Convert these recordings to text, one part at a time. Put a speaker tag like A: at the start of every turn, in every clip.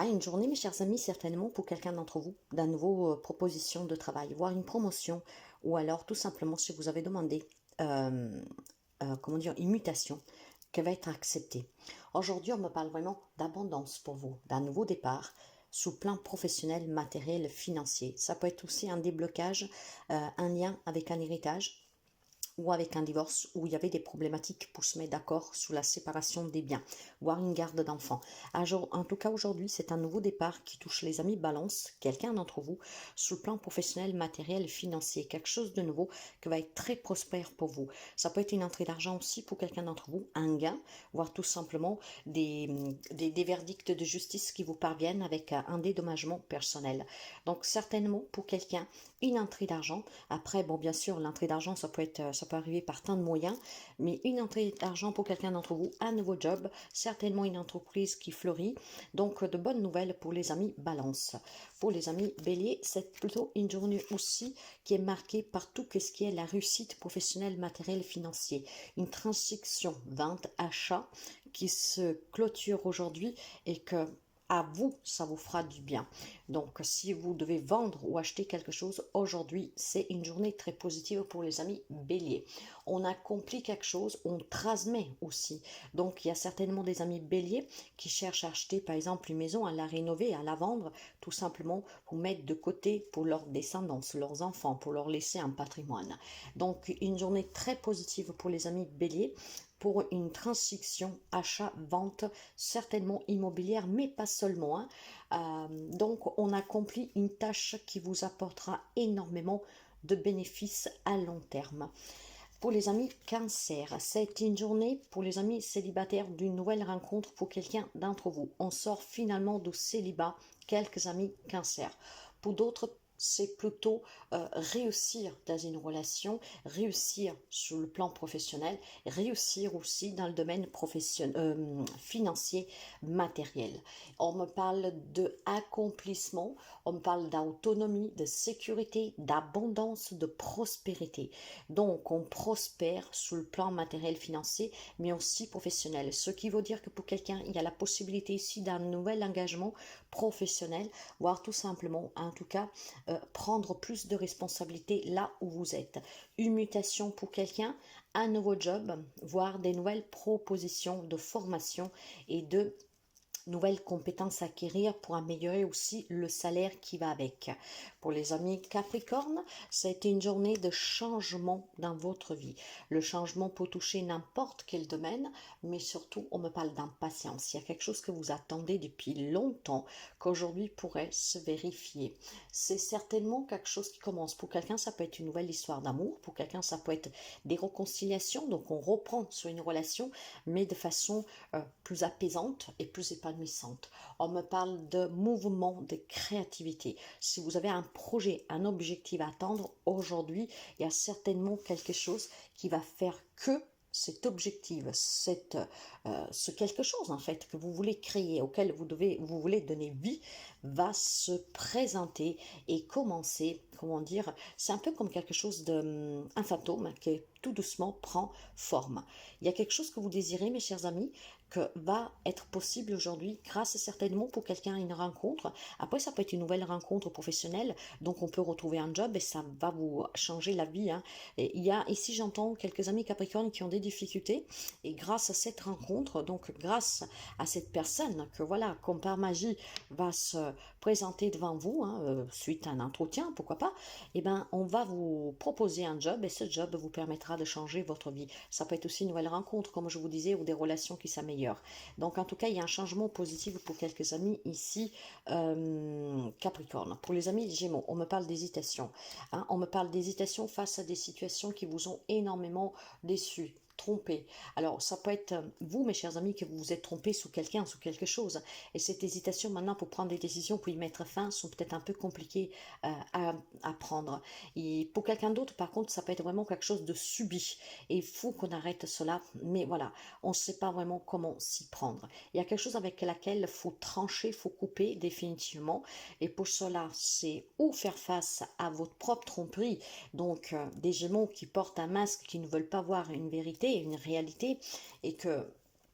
A: Une journée, mes chers amis, certainement pour quelqu'un d'entre vous, d'un nouveau proposition de travail, voire une promotion, ou alors tout simplement si vous avez demandé, comment dire, une mutation, qu'elle va être acceptée. Aujourd'hui, on me parle vraiment d'abondance pour vous, d'un nouveau départ, sous le plan professionnel, matériel, financier. Ça peut être aussi un déblocage, un lien avec un héritage ou avec un divorce où il y avait des problématiques pour se mettre d'accord sous la séparation des biens, voire une garde d'enfants. En tout cas, aujourd'hui, c'est un nouveau départ qui touche les amis balance, quelqu'un d'entre vous, sous le plan professionnel, matériel, financier, quelque chose de nouveau qui va être très prospère pour vous. Ça peut être une entrée d'argent aussi pour quelqu'un d'entre vous, un gain, voire tout simplement des verdicts de justice qui vous parviennent avec un dédommagement personnel. Donc certainement pour quelqu'un, une entrée d'argent. Après, bon, bien sûr, l'entrée d'argent, ça peut arriver par tant de moyens, mais une entrée d'argent pour quelqu'un d'entre vous, un nouveau job, certainement une entreprise qui fleurit. Donc, de bonnes nouvelles pour les amis Balance. Pour les amis Bélier, c'est plutôt une journée aussi qui est marquée par tout ce qui est la réussite professionnelle, matérielle, financière. Une transaction, vente, achat qui se clôture aujourd'hui et que à vous, ça vous fera du bien. Donc, si vous devez vendre ou acheter quelque chose, aujourd'hui, c'est une journée très positive pour les amis Bélier. On accomplit quelque chose, on transmet aussi. Donc, il y a certainement des amis Bélier qui cherchent à acheter, par exemple, une maison, à la rénover, à la vendre, tout simplement pour mettre de côté pour leurs descendants, leurs enfants, pour leur laisser un patrimoine. Donc, une journée très positive pour les amis Bélier pour une transaction achat-vente, certainement immobilière, mais pas seulement. Donc, on accomplit une tâche qui vous apportera énormément de bénéfices à long terme. Pour les amis Cancer, c'est une journée pour les amis célibataires d'une nouvelle rencontre pour quelqu'un d'entre vous. On sort finalement du célibat, quelques amis Cancer. Pour d'autres, c'est plutôt réussir dans une relation, réussir sur le plan professionnel, réussir aussi dans le domaine financier, matériel. On me parle de accomplissement, on me parle d'autonomie, de sécurité, d'abondance, de prospérité. Donc, on prospère sous le plan matériel financier, mais aussi professionnel. Ce qui veut dire que pour quelqu'un, il y a la possibilité ici d'un nouvel engagement professionnel, voire tout simplement, en tout cas, prendre plus de responsabilités là où vous êtes. Une mutation pour quelqu'un, un nouveau job, voire des nouvelles propositions de formation et de nouvelles compétences à acquérir pour améliorer aussi le salaire qui va avec. Pour les amis Capricorne, ça a été une journée de changement dans votre vie. Le changement peut toucher n'importe quel domaine, mais surtout, on me parle d'impatience. Il y a quelque chose que vous attendez depuis longtemps, qu'aujourd'hui pourrait se vérifier. C'est certainement quelque chose qui commence. Pour quelqu'un, ça peut être une nouvelle histoire d'amour. Pour quelqu'un, ça peut être des réconciliations. Donc, on reprend sur une relation, mais de façon plus apaisante et plus épanouissante. On me parle de mouvement, de créativité. Si vous avez un projet, un objectif à atteindre, aujourd'hui, il y a certainement quelque chose qui va faire que cet objectif, ce quelque chose en fait que vous voulez créer, auquel vous voulez donner vie, va se présenter et commencer, comment dire, c'est un peu comme quelque chose un fantôme qui tout doucement prend forme. Il y a quelque chose que vous désirez, mes chers amis, que va être possible aujourd'hui grâce certainement pour quelqu'un à une rencontre. Après, ça peut être une nouvelle rencontre professionnelle, donc on peut retrouver un job et ça va vous changer la vie. Et il y a ici, j'entends quelques amis Capricornes qui ont des difficultés et grâce à cette rencontre, donc grâce à cette personne que voilà, comme par magie, va se présenter devant vous, suite à un entretien, pourquoi pas, eh ben, on va vous proposer un job et ce job vous permettra de changer votre vie. Ça peut être aussi une nouvelle rencontre, comme je vous disais, ou des relations qui s'améliorent. Donc, en tout cas, il y a un changement positif pour quelques amis ici, Capricorne. Pour les amis Gémeaux, on me parle d'hésitation. On me parle d'hésitation face à des situations qui vous ont énormément déçu, trompé. Alors, ça peut être vous, mes chers amis, que vous vous êtes trompé sous quelqu'un, sous quelque chose. Et cette hésitation, maintenant, pour prendre des décisions, pour y mettre fin, sont peut-être un peu compliquées à prendre. Et pour quelqu'un d'autre, par contre, ça peut être vraiment quelque chose de subi. Et il faut qu'on arrête cela. Mais voilà, on ne sait pas vraiment comment s'y prendre. Il y a quelque chose avec laquelle il faut trancher, il faut couper définitivement. Et pour cela, c'est ou faire face à votre propre tromperie, donc des Gémeaux qui portent un masque, qui ne veulent pas voir une vérité, une réalité, et que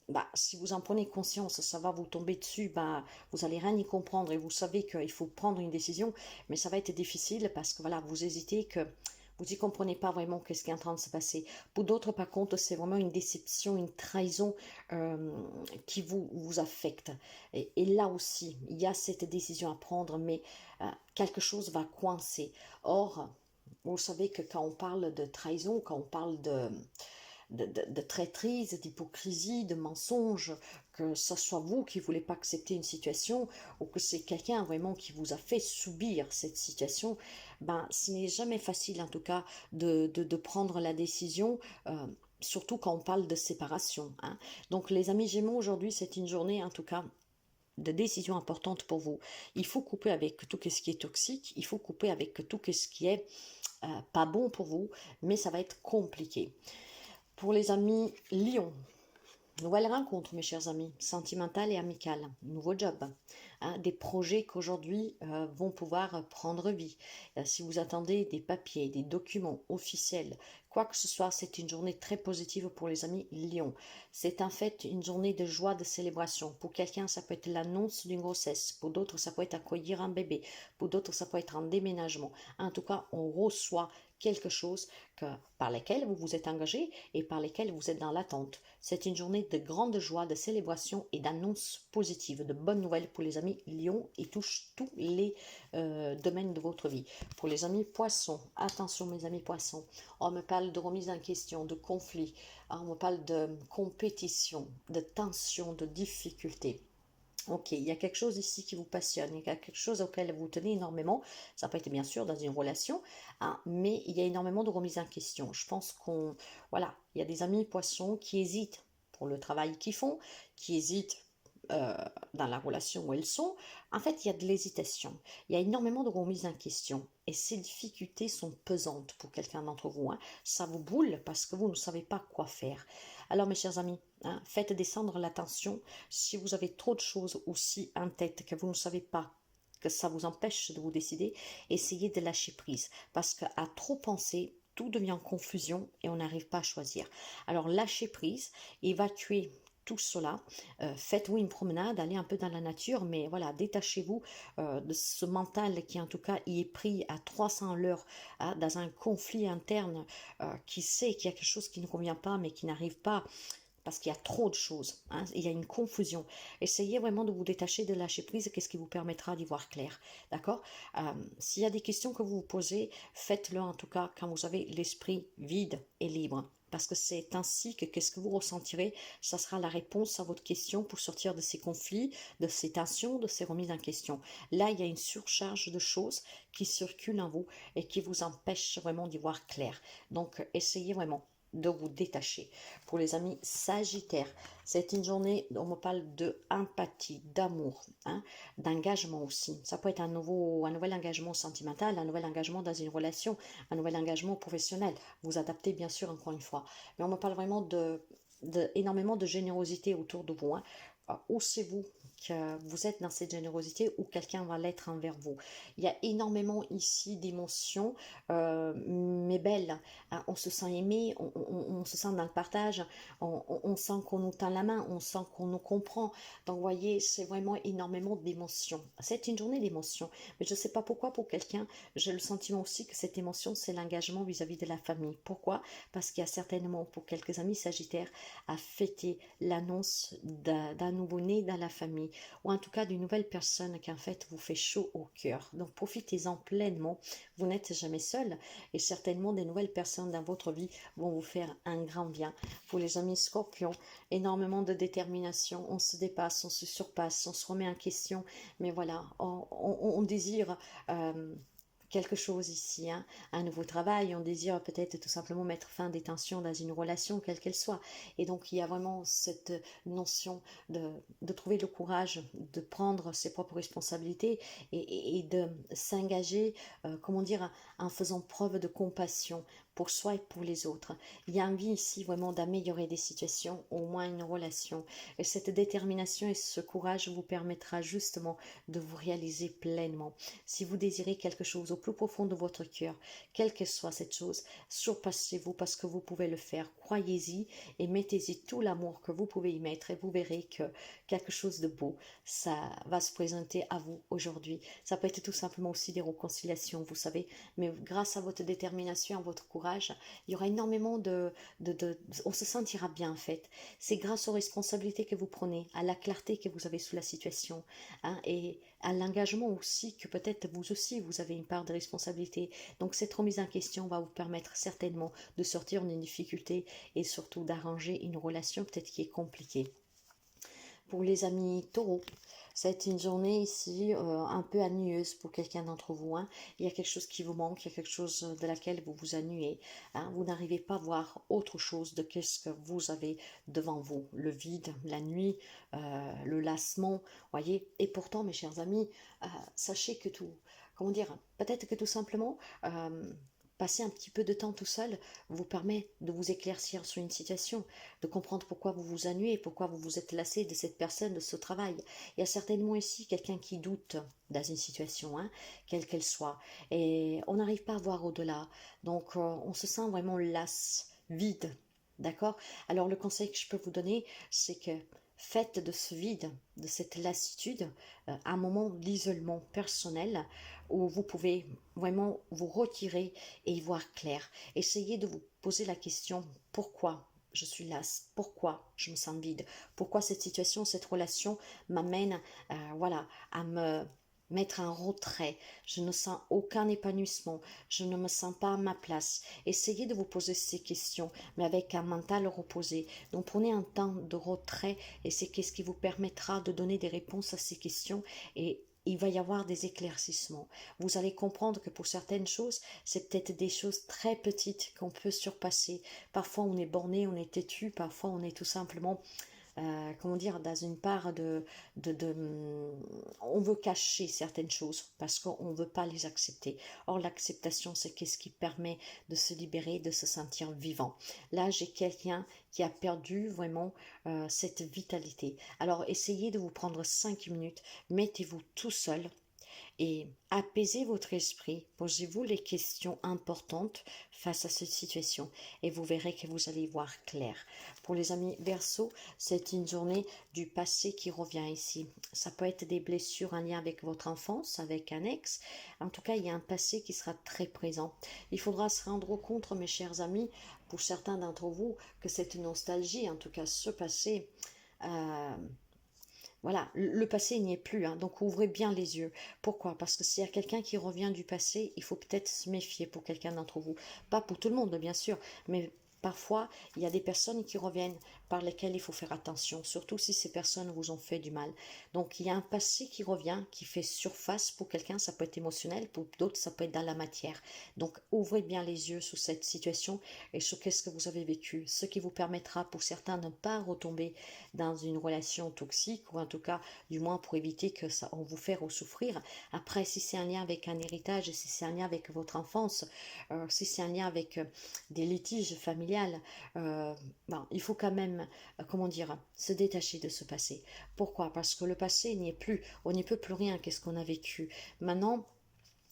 A: bah, si vous en prenez conscience, ça va vous tomber dessus, bah, vous allez rien y comprendre et vous savez qu'il faut prendre une décision, mais ça va être difficile parce que voilà, vous hésitez, que vous n'y comprenez pas vraiment qu'est-ce qui est en train de se passer. Pour d'autres, par contre, c'est vraiment une déception, une trahison euh, qui vous affecte. Et là aussi, il y a cette décision à prendre, mais quelque chose va coincer. Or, vous savez que quand on parle de trahison, quand on parle de traîtrise, d'hypocrisie, de mensonge, que ce soit vous qui ne voulez pas accepter une situation ou que c'est quelqu'un vraiment qui vous a fait subir cette situation, ben, ce n'est jamais facile en tout cas de prendre la décision. Surtout quand on parle de séparation, hein. Donc les amis Gémeaux, aujourd'hui c'est une journée en tout cas de décision importante pour vous. Il faut couper avec tout ce qui est toxique, il faut couper avec tout ce qui est pas bon pour vous, mais ça va être compliqué. Pour les amis Lion, nouvelle rencontre, mes chers amis, sentimentale et amicale, nouveau job, hein, des projets qu'aujourd'hui vont pouvoir prendre vie. Si vous attendez des papiers, des documents officiels, quoi que ce soit, c'est une journée très positive pour les amis Lion. C'est en fait une journée de joie, de célébration. Pour quelqu'un, ça peut être l'annonce d'une grossesse. Pour d'autres, ça peut être accueillir un bébé. Pour d'autres, ça peut être un déménagement. En tout cas, on reçoit quelque chose par lesquels vous vous êtes engagé et par lesquels vous êtes dans l'attente. C'est une journée de grande joie, de célébration et d'annonces positives, de bonnes nouvelles pour les amis Lion et touche tous les domaines de votre vie. Pour les amis Poissons, attention mes amis Poissons, on me parle de remise en question, de conflit, on me parle de compétition, de tension, de difficulté. Ok, il y a quelque chose ici qui vous passionne, il y a quelque chose auquel vous tenez énormément. Ça peut être bien sûr dans une relation, hein, mais il y a énormément de remise en question. Je pense voilà, il y a des amis poissons qui hésitent pour le travail qu'ils font, qui hésitent euh, dans la relation où elles sont. En fait, il y a de l'hésitation. Il y a énormément de remise en question. Et ces difficultés sont pesantes pour quelqu'un d'entre vous, hein. Ça vous boule parce que vous ne savez pas quoi faire. Alors, mes chers amis, hein, faites descendre la tension. Si vous avez trop de choses aussi en tête que vous ne savez pas, que ça vous empêche de vous décider, essayez de lâcher prise. Parce qu'à trop penser, tout devient confusion et on n'arrive pas à choisir. Alors lâchez prise, évacuez tout cela, faites-vous une promenade, allez un peu dans la nature, mais voilà, détachez-vous de ce mental qui en tout cas y est pris à 300 l'heure, hein, dans un conflit interne, qui sait qu'il y a quelque chose qui ne convient pas, mais qui n'arrive pas parce qu'il y a trop de choses, hein, il y a une confusion. Essayez vraiment de vous détacher, de lâcher prise, qu'est-ce qui vous permettra d'y voir clair, d'accord. S'il y a des questions que vous vous posez, faites-le en tout cas quand vous avez l'esprit vide et libre. Parce que c'est ainsi que qu'est-ce que vous ressentirez, ça sera la réponse à votre question pour sortir de ces conflits, de ces tensions, de ces remises en question. Là, il y a une surcharge de choses qui circulent en vous et qui vous empêchent vraiment d'y voir clair. Donc, essayez vraiment de vous détacher. Pour les amis Sagittaires, c'est une journée, on me parle de empathie, d'amour, hein, d'engagement aussi. Ça peut être un nouvel engagement sentimental, un nouvel engagement dans une relation, un nouvel engagement professionnel. Vous adaptez bien sûr encore une fois. Mais on me parle vraiment énormément de générosité autour de vous, hein. Ou c'est vous que vous êtes dans cette générosité ou quelqu'un va l'être envers vous. Il y a énormément ici d'émotions, mais belles, hein. On se sent aimé, on se sent dans le partage, on sent qu'on nous tend la main, on sent qu'on nous comprend. Donc, vous voyez, c'est vraiment énormément d'émotions. C'est une journée d'émotions. Mais je ne sais pas pourquoi, pour quelqu'un, j'ai le sentiment aussi que cette émotion, c'est l'engagement vis-à-vis de la famille. Pourquoi? Parce qu'il y a certainement, pour quelques amis sagittaires, à fêter l'annonce d'un nouveau-né dans la famille, ou en tout cas d'une nouvelle personne qui en fait vous fait chaud au cœur. Donc profitez-en pleinement, vous n'êtes jamais seul et certainement des nouvelles personnes dans votre vie vont vous faire un grand bien. Pour les amis scorpions, énormément de détermination, on se dépasse, on se surpasse, on se remet en question, mais voilà, on désire quelque chose ici, hein, un nouveau travail, on désire peut-être tout simplement mettre fin des tensions dans une relation, quelle qu'elle soit. Et donc il y a vraiment cette notion de trouver le courage de prendre ses propres responsabilités et de s'engager, comment dire, en faisant preuve de compassion pour soi et pour les autres. Il y a envie ici vraiment d'améliorer des situations, au moins une relation. Et cette détermination et ce courage vous permettra justement de vous réaliser pleinement. Si vous désirez quelque chose au plus profond de votre cœur, quelle que soit cette chose, surpassez-vous parce que vous pouvez le faire. Croyez-y et mettez-y tout l'amour que vous pouvez y mettre et vous verrez que quelque chose de beau, ça va se présenter à vous aujourd'hui. Ça peut être tout simplement aussi des réconciliations, vous savez, mais grâce à votre détermination, à votre courage, il y aura énormément on se sentira bien en fait. C'est grâce aux responsabilités que vous prenez, à la clarté que vous avez sous la situation, hein, et à l'engagement aussi que peut-être vous aussi vous avez une part de responsabilité. Donc cette remise en question va vous permettre certainement de sortir d'une difficulté et surtout d'arranger une relation peut-être qui est compliquée. Pour les amis taureaux, c'est une journée ici un peu ennuyeuse pour quelqu'un d'entre vous. Hein. Il y a quelque chose qui vous manque, il y a quelque chose de laquelle vous vous ennuyez. Hein. Vous n'arrivez pas à voir autre chose de ce que vous avez devant vous. Le vide, la nuit, le lassement, voyez. Et pourtant, mes chers amis, sachez que tout, comment dire, peut-être que tout simplement, passer un petit peu de temps tout seul vous permet de vous éclaircir sur une situation, de comprendre pourquoi vous vous ennuyez, pourquoi vous vous êtes lassé de cette personne, de ce travail. Il y a certainement ici quelqu'un qui doute dans une situation, hein, quelle qu'elle soit, et on n'arrive pas à voir au-delà. Donc on se sent vraiment las, vide, d'accord? Alors le conseil que je peux vous donner, c'est que faites de ce vide, de cette lassitude, un moment d'isolement personnel où vous pouvez vraiment vous retirer et y voir clair. Essayez de vous poser la question pourquoi je suis lasse, pourquoi je me sens vide, pourquoi cette situation, cette relation m'amène voilà, à me mettre un retrait, je ne sens aucun épanouissement, je ne me sens pas à ma place. Essayez de vous poser ces questions, mais avec un mental reposé. Donc prenez un temps de retrait et c'est ce qui vous permettra de donner des réponses à ces questions et il va y avoir des éclaircissements. Vous allez comprendre que pour certaines choses, c'est peut-être des choses très petites qu'on peut surpasser. Parfois on est borné, on est têtu, parfois on est tout simplement comment dire, dans une part on veut cacher certaines choses parce qu'on ne veut pas les accepter. Or, l'acceptation, c'est ce qui permet de se libérer, de se sentir vivant. Là, j'ai quelqu'un qui a perdu vraiment cette vitalité. Alors, essayez de vous prendre 5 minutes, mettez-vous tout seul et apaisez votre esprit, posez-vous les questions importantes face à cette situation et vous verrez que vous allez voir clair. Pour les amis Verseau, c'est une journée du passé qui revient ici. Ça peut être des blessures en lien avec votre enfance, avec un ex. En tout cas, il y a un passé qui sera très présent. Il faudra se rendre compte, mes chers amis, pour certains d'entre vous, que cette nostalgie, en tout cas ce passé, euh, voilà, le passé n'y est plus, hein, donc ouvrez bien les yeux. Pourquoi? Parce que s'il y a quelqu'un qui revient du passé, il faut peut-être se méfier pour quelqu'un d'entre vous. Pas pour tout le monde, bien sûr, mais parfois, il y a des personnes qui reviennent par lesquelles il faut faire attention, surtout si ces personnes vous ont fait du mal. Donc, il y a un passé qui revient, qui fait surface pour quelqu'un, ça peut être émotionnel, pour d'autres, ça peut être dans la matière. Donc, ouvrez bien les yeux sur cette situation et sur qu'est-ce que vous avez vécu, ce qui vous permettra pour certains de ne pas retomber dans une relation toxique ou en tout cas du moins pour éviter que ça on vous fait souffrir. Après, si c'est un lien avec un héritage, si c'est un lien avec votre enfance, si c'est un lien avec des litiges familiales, bon, il faut quand même, comment dire, se détacher de ce passé. Pourquoi? Parce que le passé n'y est plus, on n'y peut plus rien, qu'est-ce qu'on a vécu. Maintenant,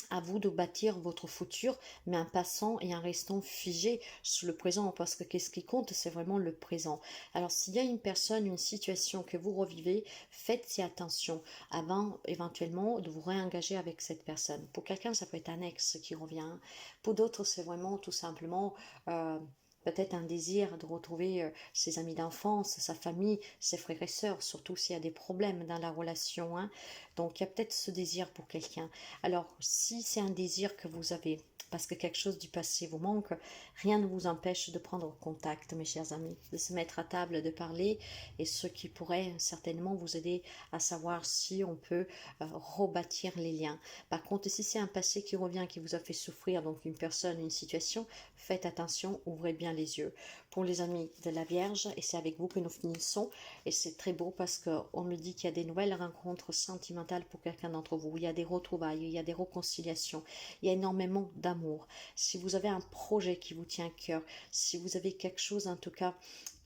A: à vous de bâtir votre futur, mais en passant et en restant figé sur le présent, parce que qu'est-ce qui compte, c'est vraiment le présent. Alors, s'il y a une personne, une situation que vous revivez, faites-y attention avant éventuellement de vous réengager avec cette personne. Pour quelqu'un, ça peut être un ex qui revient. Pour d'autres, c'est vraiment tout simplement peut-être un désir de retrouver ses amis d'enfance, sa famille, ses frères et sœurs, surtout s'il y a des problèmes dans la relation. Hein. Donc il y a peut-être ce désir pour quelqu'un. Alors si c'est un désir que vous avez, parce que quelque chose du passé vous manque, rien ne vous empêche de prendre contact, mes chers amis, de se mettre à table, de parler, et ce qui pourrait certainement vous aider à savoir si on peut rebâtir les liens. Par contre, si c'est un passé qui revient, qui vous a fait souffrir, donc une personne, une situation, faites attention, ouvrez bien les yeux. pour les amis de la Vierge, et c'est avec vous que nous finissons. Et c'est très beau parce qu'on me dit qu'il y a des nouvelles rencontres sentimentales pour quelqu'un d'entre vous. Il y a des retrouvailles, il y a des réconciliations, il y a énormément d'amour. Si vous avez un projet qui vous tient à cœur, si vous avez quelque chose en tout cas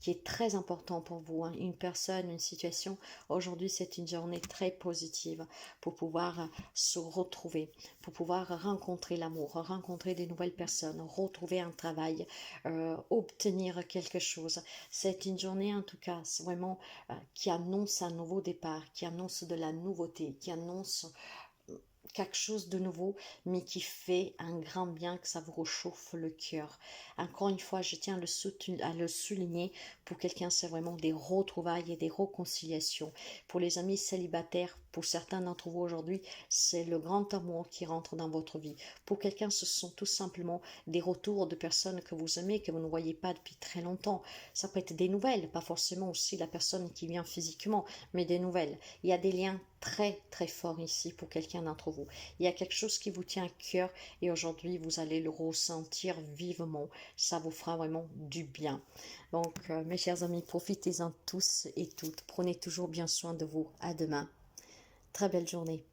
A: qui est très important pour vous, hein, une personne, une situation, aujourd'hui c'est une journée très positive pour pouvoir se retrouver, pour pouvoir rencontrer l'amour, rencontrer des nouvelles personnes, retrouver un travail, obtenir quelque chose. C'est une journée en tout cas vraiment qui annonce un nouveau départ, qui annonce de la nouveauté, qui annonce quelque chose de nouveau, mais qui fait un grand bien, que ça vous réchauffe le cœur. Encore une fois, je tiens à le souligner, pour quelqu'un, c'est vraiment des retrouvailles et des réconciliations. Pour les amis célibataires, pour certains d'entre vous aujourd'hui, c'est le grand amour qui rentre dans votre vie. Pour quelqu'un, ce sont tout simplement des retours de personnes que vous aimez, que vous ne voyez pas depuis très longtemps. Ça peut être des nouvelles, pas forcément aussi la personne qui vient physiquement, mais des nouvelles. Il y a des liens très très forts ici pour quelqu'un d'entre vous. Il y a quelque chose qui vous tient à cœur et aujourd'hui vous allez le ressentir vivement. Ça vous fera vraiment du bien. Donc mes chers amis, profitez-en tous et toutes. Prenez toujours bien soin de vous. À demain. Très belle journée.